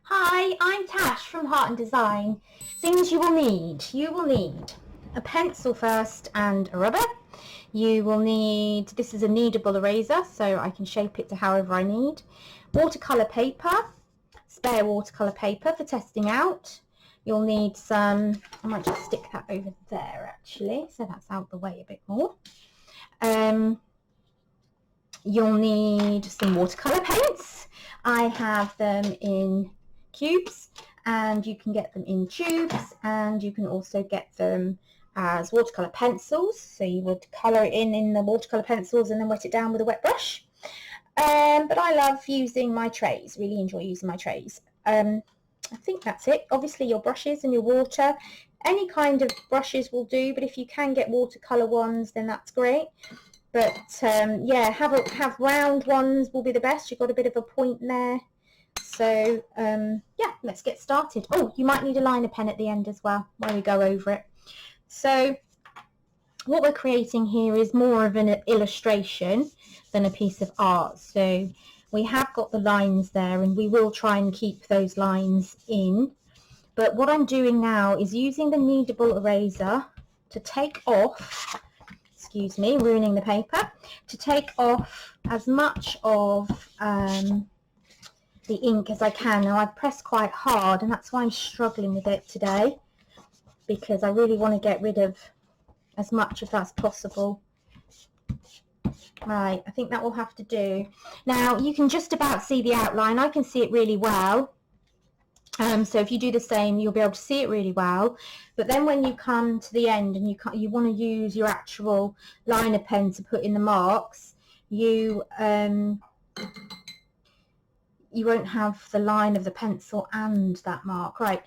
Hi, I'm Tash from Heart and Design. Things you will need. You will need a pencil first and a rubber. You will need, this is a kneadable eraser, so I can shape it to however I need. Watercolour paper, spare watercolour paper for testing out. You'll need some, I might just stick that over there actually, so that's out the way a bit more. You'll need some watercolour paints. I have them in cubes and you can get them in tubes, and you can also get them as watercolour pencils, so you would colour it in the watercolour pencils and then wet it down with a wet brush. But I love using my trays, really enjoy using my trays. I think that's it. Obviously your brushes and your water, any kind of brushes will do, but if you can get watercolour ones then that's great. But yeah, have round ones will be the best. You've got a bit of a point there. So yeah, let's get started. Oh, you might need a liner pen at the end as well while we go over it. So what we're creating here is more of an illustration than a piece of art. So we have got the lines there and we will try and keep those lines in. But what I'm doing now is using the kneadable eraser to take off, excuse me, ruining the paper, to take off as much of the ink as I can. Now I've pressed quite hard and that's why I'm struggling with it today, because I really want to get rid of as much of that as possible. Right, I think that will have to do. Now you can just about see the outline. I can see it really well. So if you do the same, you'll be able to see it really well. But then when you come to the end and you want to use your actual liner pen to put in the marks, you won't have the line of the pencil and that mark. Right,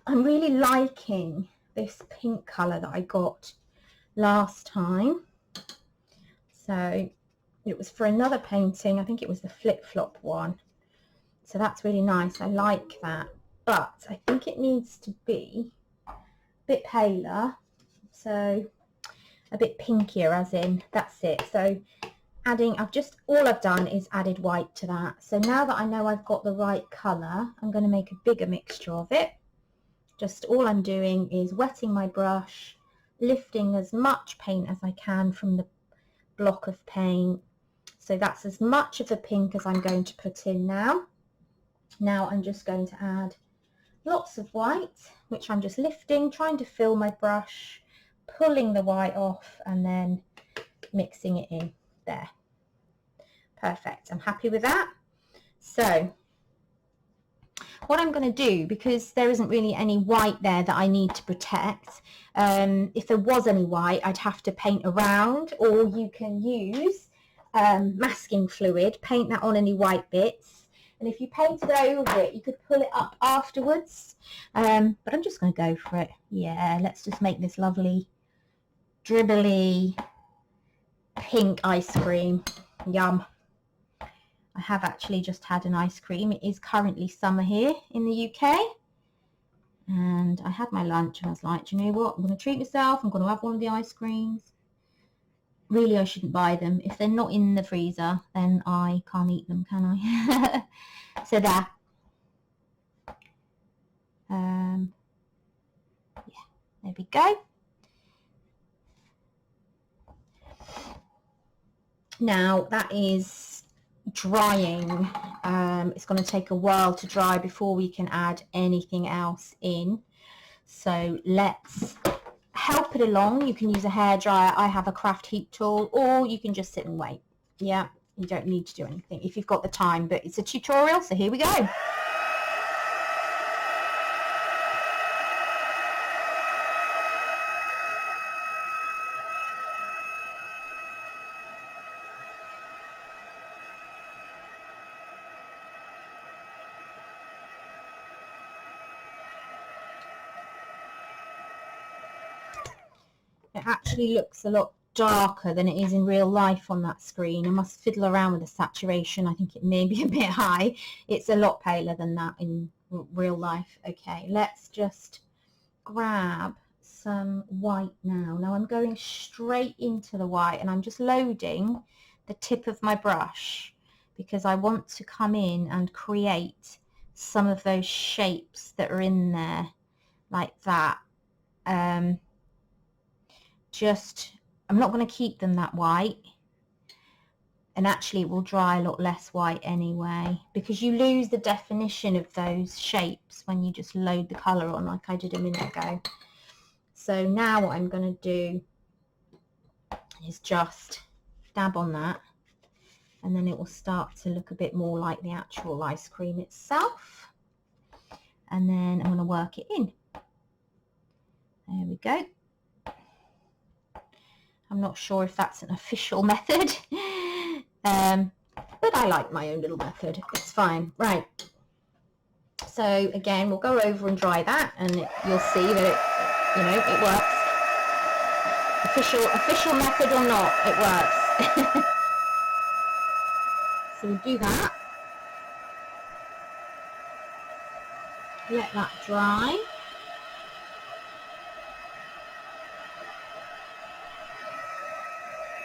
I'm really liking this pink colour that I got last time. So it was for another painting. I think it was the flip-flop one. So that's really nice. I like that. But I think it needs to be a bit paler. So a bit pinkier, as in, that's it. So adding, all I've done is added white to that. So now that I know I've got the right colour, I'm going to make a bigger mixture of it. Just all I'm doing is wetting my brush, lifting as much paint as I can from the block of paint. So that's as much of the pink as I'm going to put in now. Now I'm just going to add lots of white, which I'm just lifting, trying to fill my brush, pulling the white off and then mixing it in there. Perfect, I'm happy with that. So what I'm going to do, because there isn't really any white there that I need to protect, if there was any white I'd have to paint around, or you can use masking fluid, paint that on any white bits, and if you painted over it you could pull it up afterwards, but I'm just going to go for it. Yeah, let's just make this lovely dribbly pink ice cream. Yum. I have actually just had an ice cream. It is currently summer here in the UK, and I had my lunch and I was like, do you know what, I'm going to treat myself, I'm going to have one of the ice creams. Really, I shouldn't buy them. If they're not in the freezer, then I can't eat them, can I? So there. Yeah, there we go. Now that is drying. It's going to take a while to dry before we can add anything else in. So let's help it along. You can use a hairdryer. I have a craft heat tool, or you can just sit and wait. Yeah, you don't need to do anything if you've got the time, but it's a tutorial, so here we go. It actually looks a lot darker than it is in real life on that screen. I must fiddle around with the saturation. I think it may be a bit high. It's a lot paler than that in real life. Okay, let's just grab some white now. Now I'm going straight into the white and I'm just loading the tip of my brush because I want to come in and create some of those shapes that are in there like that. I'm not going to keep them that white, and actually it will dry a lot less white anyway, because you lose the definition of those shapes when you just load the colour on like I did a minute ago. So now what I'm going to do is just dab on that, and then it will start to look a bit more like the actual ice cream itself, and then I'm going to work it in. There we go. I'm not sure if that's an official method, but I like my own little method. It's fine. Right. So again, we'll go over and dry that, and you'll see that it works. Official method or not, it works. So we'll do that. Let that dry.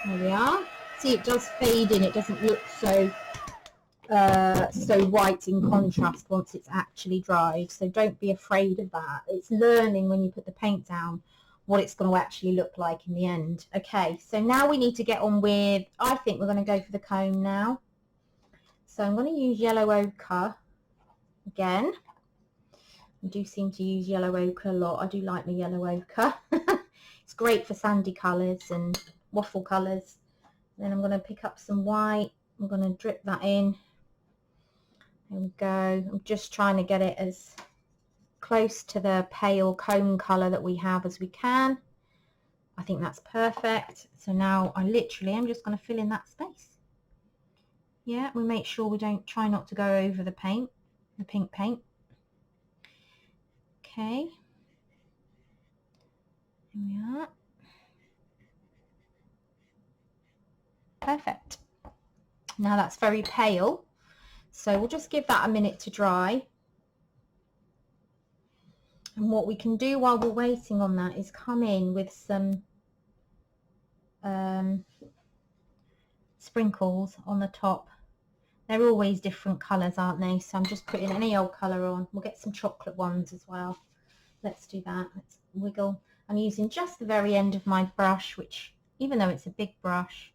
There we are. See, it does fade in. It doesn't look so white in contrast once it's actually dried. So don't be afraid of that. It's learning when you put the paint down what it's going to actually look like in the end. Okay, so now we need to get on with, I think we're going to go for the comb now. So I'm going to use yellow ochre again. I do seem to use yellow ochre a lot. I do like my yellow ochre. It's great for sandy colours and waffle colours. Then I'm going to pick up some white. I'm going to drip that in. There we go. I'm just trying to get it as close to the pale comb colour that we have as we can. I think that's perfect. So now I literally am just going to fill in that space. Yeah, we make sure we don't try not to go over the paint, the pink paint. Okay. Here we are. Perfect. Now that's very pale, so we'll just give that a minute to dry. And what we can do while we're waiting on that is come in with some sprinkles on the top. They're always different colours, aren't they? So I'm just putting any old colour on. We'll get some chocolate ones as well. Let's do that. Let's wiggle. I'm using just the very end of my brush, which, even though it's a big brush,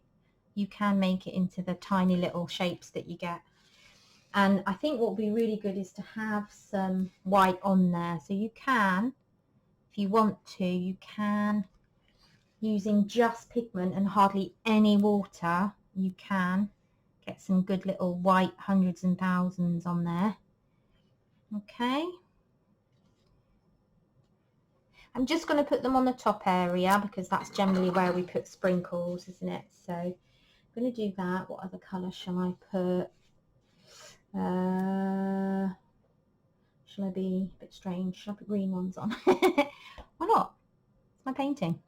you can make it into the tiny little shapes that you get. And I think what would be really good is to have some white on there. So you can, if you want to, you can, using just pigment and hardly any water, you can get some good little white hundreds and thousands on there. Okay. I'm just going to put them on the top area because that's generally where we put sprinkles, isn't it? So I'm going to do that. What other colour shall I put? Shall I be a bit strange? Shall I put green ones on? Why not? It's my painting.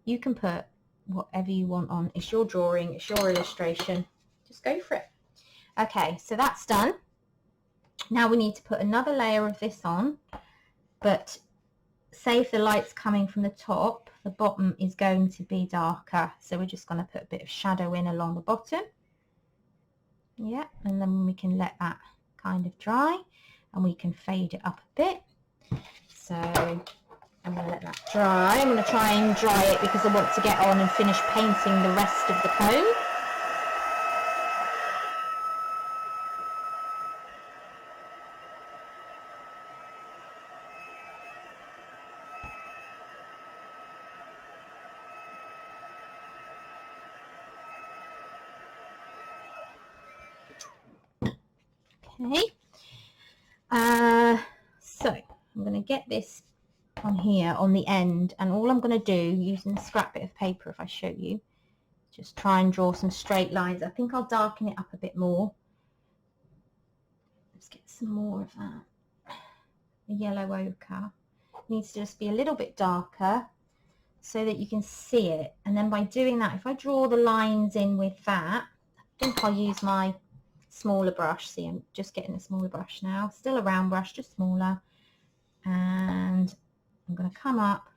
You can put whatever you want on. It's your drawing, it's your illustration. Just go for it. Okay, so that's done. Now we need to put another layer of this on, but say if the light's coming from the top, the bottom is going to be darker. So we're just going to put a bit of shadow in along the bottom. Yeah, and then we can let that kind of dry and we can fade it up a bit. So I'm going to let that dry. I'm going to try and dry it because I want to get on and finish painting the rest of the comb. Okay, so I'm going to get this on here on the end, and all I'm going to do using a scrap bit of paper, if I show you, just try and draw some straight lines. I think I'll darken it up a bit more. Let's get some more of that. The yellow ochre needs to just be a little bit darker so that you can see it, and then by doing that, if I draw the lines in with that, I think I'll use my smaller brush. See, I'm just getting a smaller brush now, still a round brush, just smaller, and I'm going to come up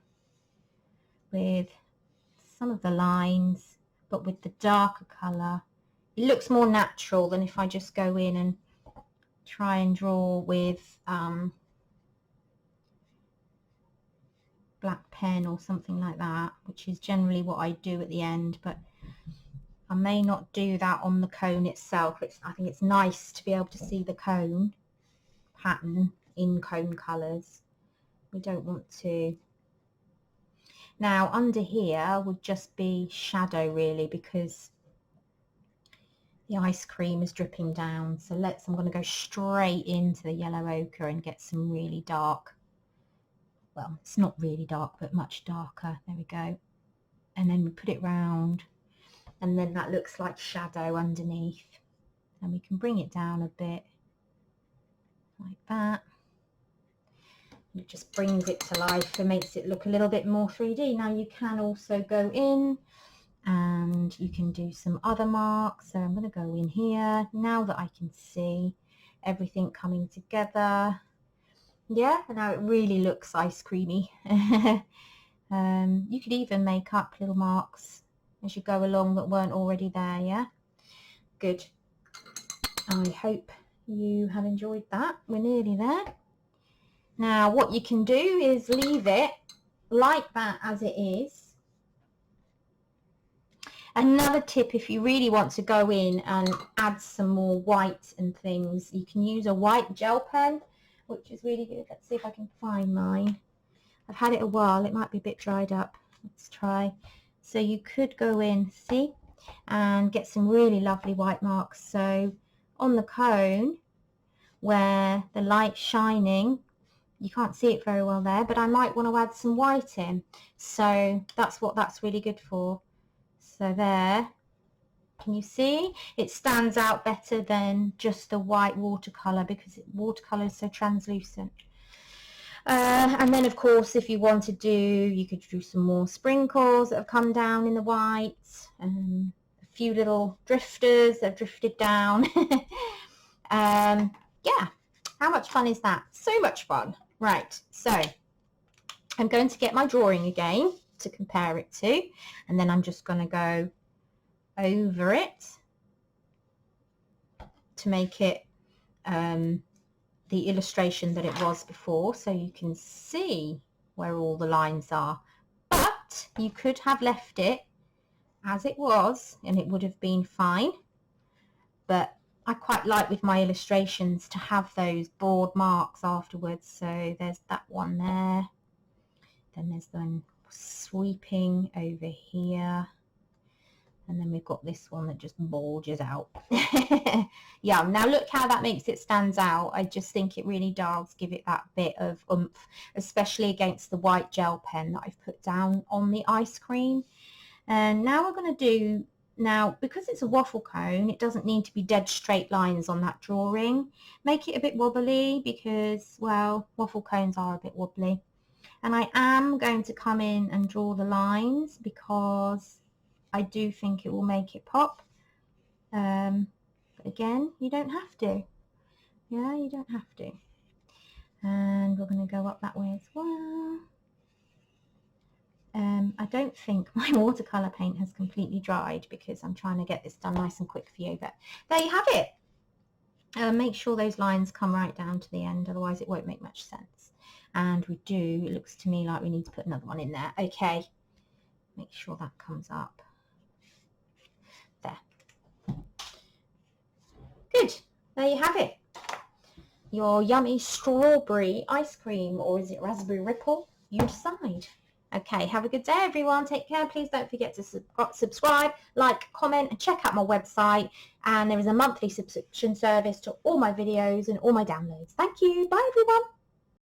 with some of the lines, but with the darker colour. It looks more natural than if I just go in and try and draw with black pen or something like that, which is generally what I do at the end, but I may not do that on the cone itself. I think it's nice to be able to see the cone pattern in cone colours. We don't want to. Now under here would just be shadow really, because the ice cream is dripping down. So I'm going to go straight into the yellow ochre and get some really dark, well, it's not really dark, but much darker. There we go. And then we put it round, and then that looks like shadow underneath. And we can bring it down a bit like that. It just brings it to life and makes it look a little bit more 3D. Now you can also go in and you can do some other marks. So I'm going to go in here now that I can see everything coming together. Yeah, now it really looks ice creamy. You could even make up little marks as you go along that weren't already there. Yeah, good. I hope you have enjoyed that. We're nearly there. Now what you can do is leave it like that as it is. Another tip, if you really want to go in and add some more white and things, you can use a white gel pen, which is really good. Let's see if I can find mine. I've had it a while, it might be a bit dried up. Let's try. So you could go in, see, and get some really lovely white marks. So on the cone where the light's shining, you can't see it very well there, but I might want to add some white in. So that's what that's really good for. So there, can you see? It stands out better than just the white watercolour, because watercolour is so translucent. And then of course, if you want to do, you could do some more sprinkles that have come down in the white, and a few little drifters that have drifted down. Yeah, how much fun is that? So much fun. Right, so I'm going to get my drawing again to compare it to, and then I'm just going to go over it to make it the illustration that it was before, so you can see where all the lines are. But you could have left it as it was and it would have been fine, but I quite like with my illustrations to have those broad marks afterwards. So there's that one there, then there's the one sweeping over here, and then we've got this one that just bulges out. Yeah, now look how that makes it stands out. I just think it really does give it that bit of oomph, especially against the white gel pen that I've put down on the ice cream. And now we're going to do, now because it's a waffle cone, it doesn't need to be dead straight lines on that drawing. Make it a bit wobbly, because, well, waffle cones are a bit wobbly. And I am going to come in and draw the lines because I do think it will make it pop. But again, you don't have to. Yeah, you don't have to. And we're going to go up that way as well. I don't think my watercolour paint has completely dried because I'm trying to get this done nice and quick for you. But there you have it. Make sure those lines come right down to the end, otherwise it won't make much sense. And we do, it looks to me like we need to put another one in there. Okay, make sure that comes up. There. Good, there you have it. Your yummy strawberry ice cream, or is it raspberry ripple? You decide. Okay, have a good day everyone. Take care. Please don't forget to subscribe, like, comment, and check out my website. And there is a monthly subscription service to all my videos and all my downloads. Thank you. Bye everyone.